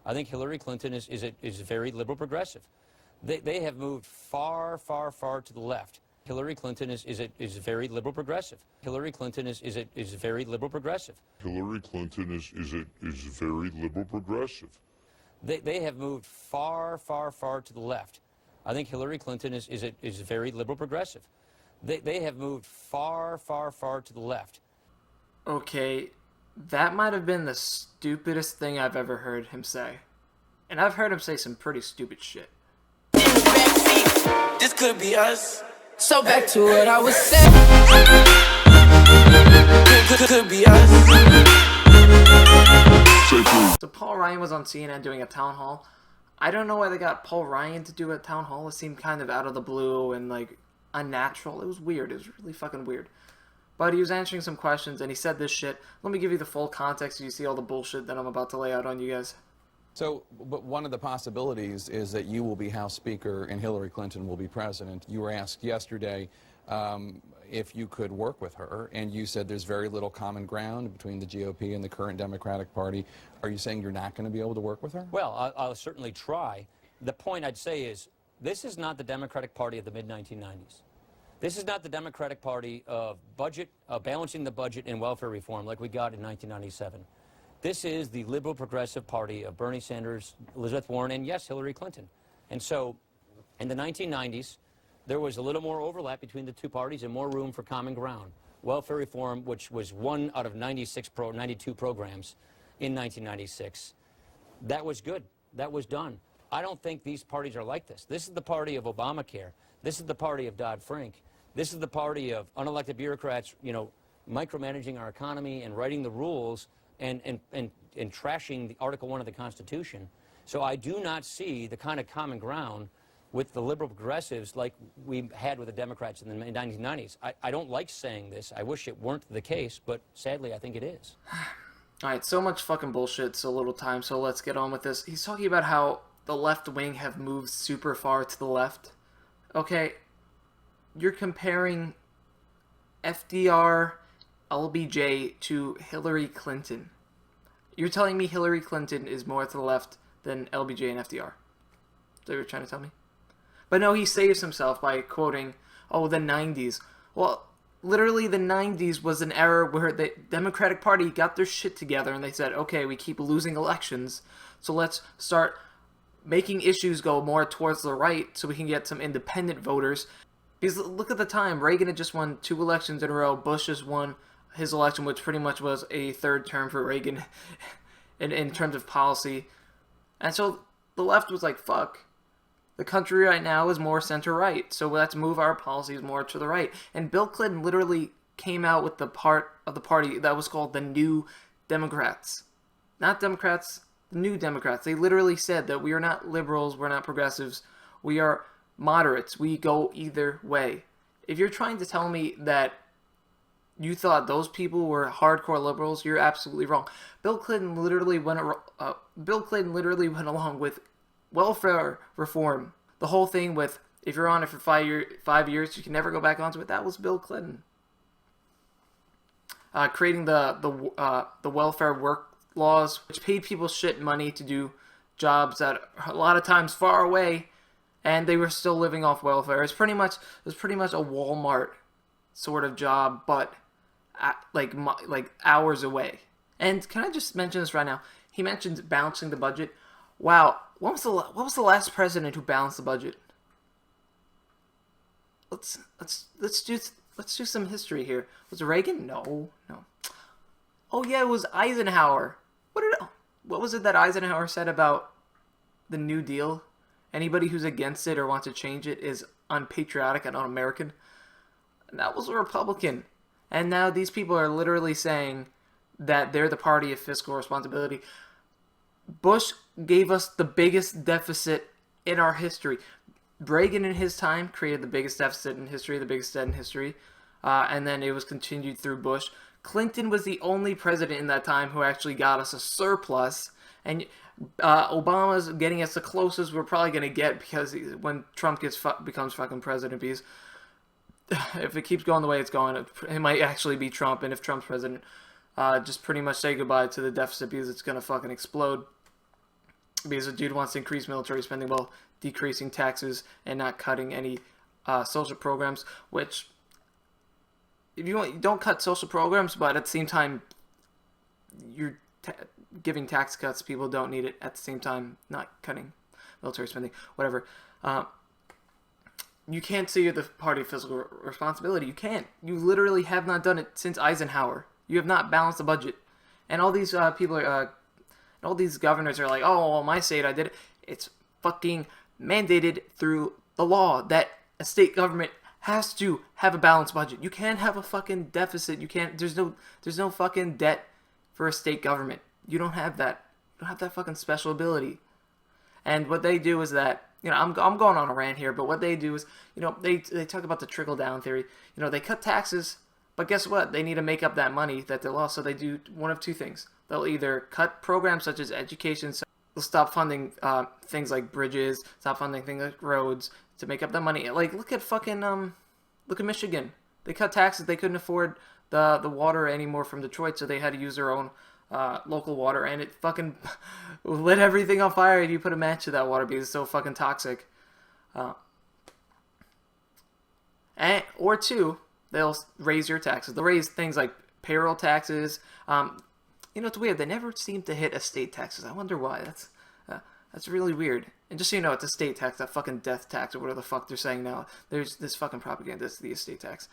I think Hillary Clinton is very liberal progressive. They have moved far, far, far to the left. Hillary Clinton is very liberal progressive. Hillary Clinton is very liberal progressive. Hillary Clinton is very liberal progressive. They have moved far, far, far to the left. I think Hillary Clinton is very liberal progressive. They have moved far, far, far to the left. Okay, that might have been the stupidest thing I've ever heard him say. And I've heard him say some pretty stupid shit. This could be us. So back to what I was saying. Could be us. So Paul Ryan was on CNN doing a town hall. I don't know why they got Paul Ryan to do a town hall. It seemed kind of out of the blue and like unnatural. It was weird. It was really fucking weird. But he was answering some questions and he said this shit. Let me give you the full context so you see all the bullshit that I'm about to lay out on you guys. So, but one of the possibilities is that you will be House Speaker and Hillary Clinton will be president. You were asked yesterday if you could work with her, and you said there's very little common ground between the GOP and the current Democratic Party. Are you saying you're not going to be able to work with her? Well, I'll certainly try. The point I'd say is this is not the Democratic Party of the mid-1990s. This is not the Democratic Party of budget, balancing the budget and welfare reform like we got in 1997. This is the liberal progressive party of Bernie Sanders, Elizabeth Warren, and yes, Hillary Clinton. And so in the 1990s, there was a little more overlap between the two parties and more room for common ground. Welfare reform, which was one out of 92 programs in 1996, that was good. That was done. I don't think these parties are like this. This is the party of Obamacare. This is the party of Dodd-Frank. This is the party of unelected bureaucrats, micromanaging our economy and writing the rules and trashing the Article 1 of the Constitution. So I do not see the kind of common ground with the liberal progressives like we had with the Democrats in the 1990s. I don't like saying this. I wish it weren't the case, but sadly I think it is. Alright, so much fucking bullshit, so little time, so let's get on with this. He's talking about how the left wing have moved super far to the left. Okay, you're comparing FDR, LBJ to Hillary Clinton. You're telling me Hillary Clinton is more to the left than LBJ and FDR? Is that what you're trying to tell me? But no, he saves himself by quoting, oh, the 90s. Well, literally the 90s was an era where the Democratic Party got their shit together and they said, okay, we keep losing elections, so let's start making issues go more towards the right so we can get some independent voters. Because look at the time, Reagan had just won 2 elections in a row, Bush has won his election, which pretty much was a third term for Reagan in terms of policy. And so the left was like, fuck, the country right now is more center-right, so let's move our policies more to the right. And Bill Clinton literally came out with the part of the party that was called the New Democrats. Not Democrats, the New Democrats. They literally said that we are not liberals, we're not progressives, we are moderates, we go either way. If you're trying to tell me that you thought those people were hardcore liberals, you're absolutely wrong. Bill Clinton literally went along with welfare reform. The whole thing with if you're on it for 5 years, you can never go back onto it. That was Bill Clinton. Creating the welfare work laws, which paid people shit money to do jobs that are a lot of times far away, and they were still living off welfare. It was pretty much a Walmart sort of job, but like hours away. And can I just mention this right now? He mentioned balancing the budget. Wow, what was the last president who balanced the budget? Let's do some history here. Was it Reagan? No. Oh yeah, it was Eisenhower. What was it that Eisenhower said about the New Deal? Anybody who's against it or wants to change it is unpatriotic and un-American. And that was a Republican. And now these people are literally saying that they're the party of fiscal responsibility. Bush gave us the biggest deficit in our history. Reagan in his time created the biggest deficit in history, the biggest debt in history. And then it was continued through Bush. Clinton was the only president in that time who actually got us a surplus. And Obama's getting us the closest we're probably going to get, because when Trump becomes fucking president, because if it keeps going the way it's going, it might actually be Trump. And if Trump's president, just pretty much say goodbye to the deficit, because it's going to fucking explode. because the dude wants to increase military spending while decreasing taxes and not cutting any social programs, which, if you want, you don't cut social programs, but at the same time, you're giving tax cuts. People don't need it at the same time, not cutting military spending, whatever. You can't say you're the party of fiscal responsibility. You can't. You literally have not done it since Eisenhower. You have not balanced the budget. And all these people are, all these governors are like, oh, well, my state, I did it. It's fucking mandated through the law that a state government has to have a balanced budget. You can't have a fucking deficit. You can't. There's no fucking debt for a state government. You don't have that. You don't have that fucking special ability. And what they do is that, I'm going on a rant here, but what they do is, they talk about the trickle down theory. They cut taxes, but guess what? They need to make up that money that they lost. So they do one of two things. They'll either cut programs such as education. So they'll stop funding things like bridges, stop funding things like roads to make up that money. Like, look at Michigan. They cut taxes. They couldn't afford the water anymore from Detroit, so they had to use their own local water, and it fucking lit everything on fire. And you put a match to that water because it's so fucking toxic. Or two, they'll raise your taxes. They'll raise things like payroll taxes. It's weird. They never seem to hit estate taxes. I wonder why. That's really weird. And just so you know, it's a state tax, that fucking death tax, or whatever the fuck they're saying now. There's this fucking propaganda. It's the estate tax.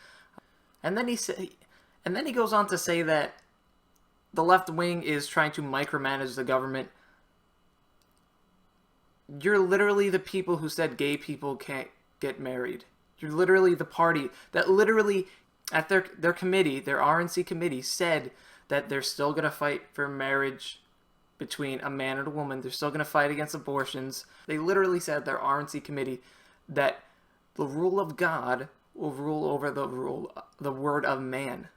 And then he goes on to say that the left wing is trying to micromanage the government. You're literally the people who said gay people can't get married. You're literally the party that literally, at their committee, their RNC committee, said that they're still going to fight for marriage between a man and a woman. They're still going to fight against abortions. They literally said, their RNC committee, that the rule of God will rule over the word of man.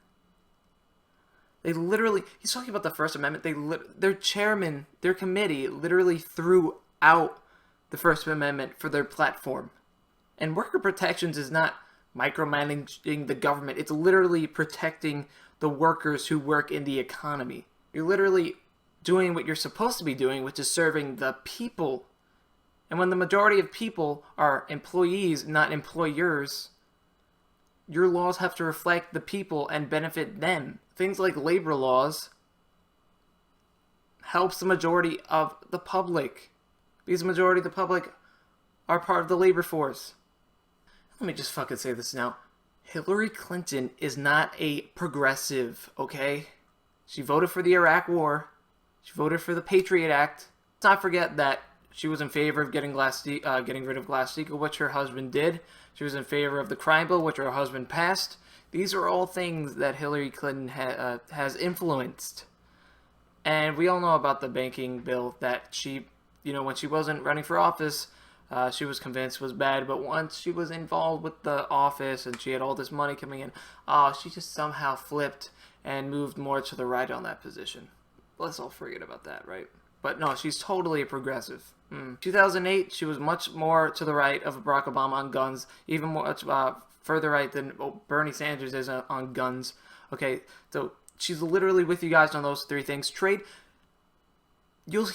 They literally, he's talking about the First Amendment. Their chairman, their committee, literally threw out the First Amendment for their platform. And worker protections is not micromanaging the government. It's literally protecting the workers who work in the economy. You're literally doing what you're supposed to be doing, which is serving the people. And when the majority of people are employees, not employers, your laws have to reflect the people and benefit them. Things like labor laws helps the majority of the public, because the majority of the public are part of the labor force. Let me just fucking say this now. Hillary Clinton is not a progressive, okay? She voted for the Iraq War. She voted for the Patriot Act. Let's not forget that she was in favor of getting rid of Glass-Steagall, which her husband did. She was in favor of the crime bill, which her husband passed. These are all things that Hillary Clinton has influenced. And we all know about the banking bill that she, when she wasn't running for office, she was convinced was bad. But once she was involved with the office and she had all this money coming in, she just somehow flipped and moved more to the right on that position. Let's all forget about that, right? But no, she's totally a progressive. 2008, she was much more to the right of Barack Obama on guns, even much further right than Bernie Sanders is on guns. Okay, so she's literally with you guys on those three things. Trade, you'll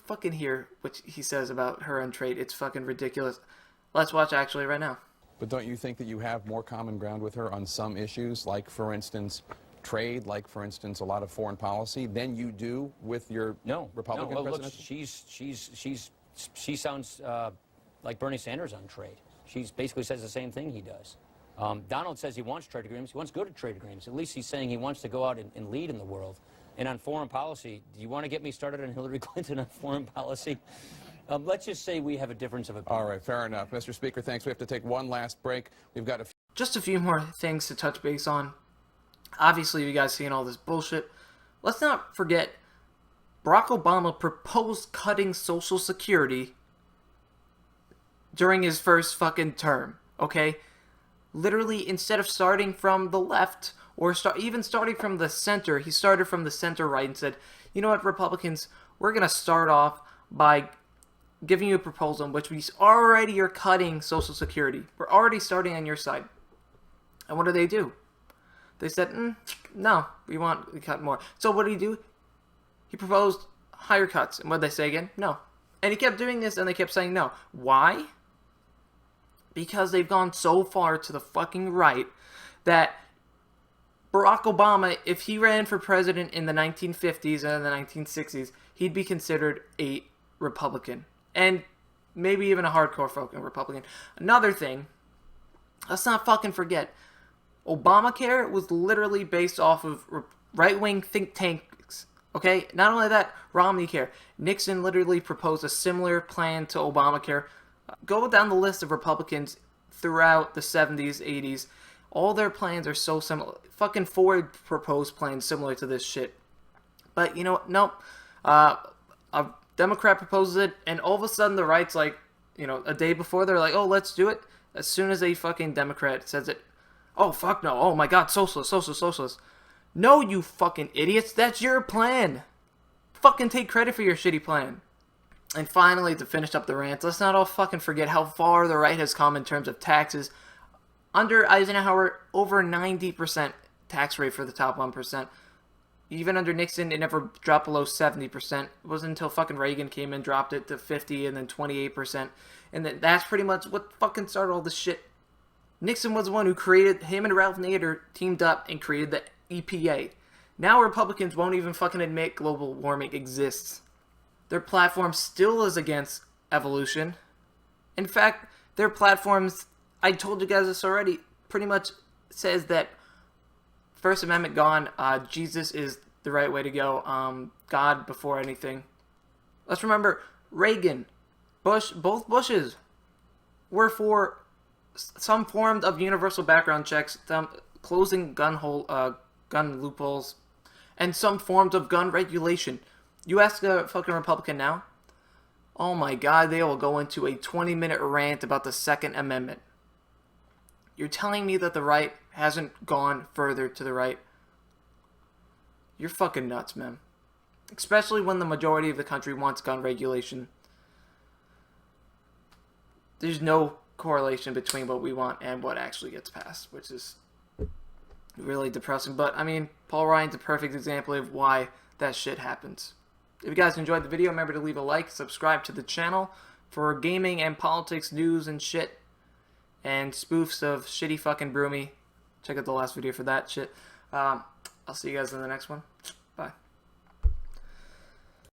fucking hear what he says about her on trade. It's fucking ridiculous. Let's watch actually right now. But don't you think that you have more common ground with her on some issues, like, for instance, trade, like, for instance, a lot of foreign policy, than you do with your Republican president? She sounds like Bernie Sanders on trade. She basically says the same thing he does. Donald says he wants trade agreements. He wants good at trade agreements. At least he's saying he wants to go out and lead in the world. And on foreign policy, do you want to get me started on Hillary Clinton on foreign policy? Let's just say we have a difference of opinion. All right, fair enough. Mr. Speaker, thanks. We have to take one last break. We've got just a few more things to touch base on. Obviously, you guys seeing all this bullshit. Let's not forget, Barack Obama proposed cutting Social Security during his first fucking term, okay? Literally, instead of starting from the left, or even starting from the center, he started from the center right and said, you know what, Republicans, we're going to start off by giving you a proposal in which we already are cutting Social Security. We're already starting on your side. And what do? They said, no, we cut more. So what did he do? He proposed higher cuts. And what did they say again? No. And he kept doing this, and they kept saying no. Why? Because they've gone so far to the fucking right that Barack Obama, if he ran for president in the 1950s and the 1960s, he'd be considered a Republican. And maybe even a hardcore fucking Republican. Another thing, let's not fucking forget, Obamacare was literally based off of right-wing think tanks. Okay? Not only that, Romney Care. Nixon literally proposed a similar plan to Obamacare. Go down the list of Republicans throughout the 70s, 80s. All their plans are so similar. Fucking Ford proposed plans similar to this shit. But, you know what? Nope. A Democrat proposes it, and all of a sudden the right's like, you know, a day before, they're like, oh, let's do it. As soon as a fucking Democrat says it, oh, fuck no. Oh, my God, socialist, socialist, socialist. No, you fucking idiots. That's your plan. Fucking take credit for your shitty plan. And finally, to finish up the rant, let's not all fucking forget how far the right has come in terms of taxes. Under Eisenhower, over 90% tax rate for the top 1%. Even under Nixon, it never dropped below 70%. It wasn't until fucking Reagan came in, dropped it to 50 and then 28%. And that's pretty much what fucking started all this shit. Nixon was the one who created, him and Ralph Nader teamed up and created the EPA. Now Republicans won't even fucking admit global warming exists. Their platform still is against evolution. In fact, their platforms, I told you guys this already, pretty much says that First Amendment gone, Jesus is the right way to go, God before anything. Let's remember, Reagan, Bush, both Bushes were for some form of universal background checks, closing gun loopholes, and some forms of gun regulation. You ask a fucking Republican now, oh my God, they will go into a 20-minute rant about the Second Amendment. You're telling me that the right hasn't gone further to the right? You're fucking nuts, man. Especially when the majority of the country wants gun regulation. There's no correlation between what we want and what actually gets passed, which is really depressing. But, I mean, Paul Ryan's a perfect example of why that shit happens. If you guys enjoyed the video, remember to leave a like, subscribe to the channel for gaming and politics news and shit. And spoofs of shitty fucking Broomy. Check out the last video for that shit. I'll see you guys in the next one. Bye.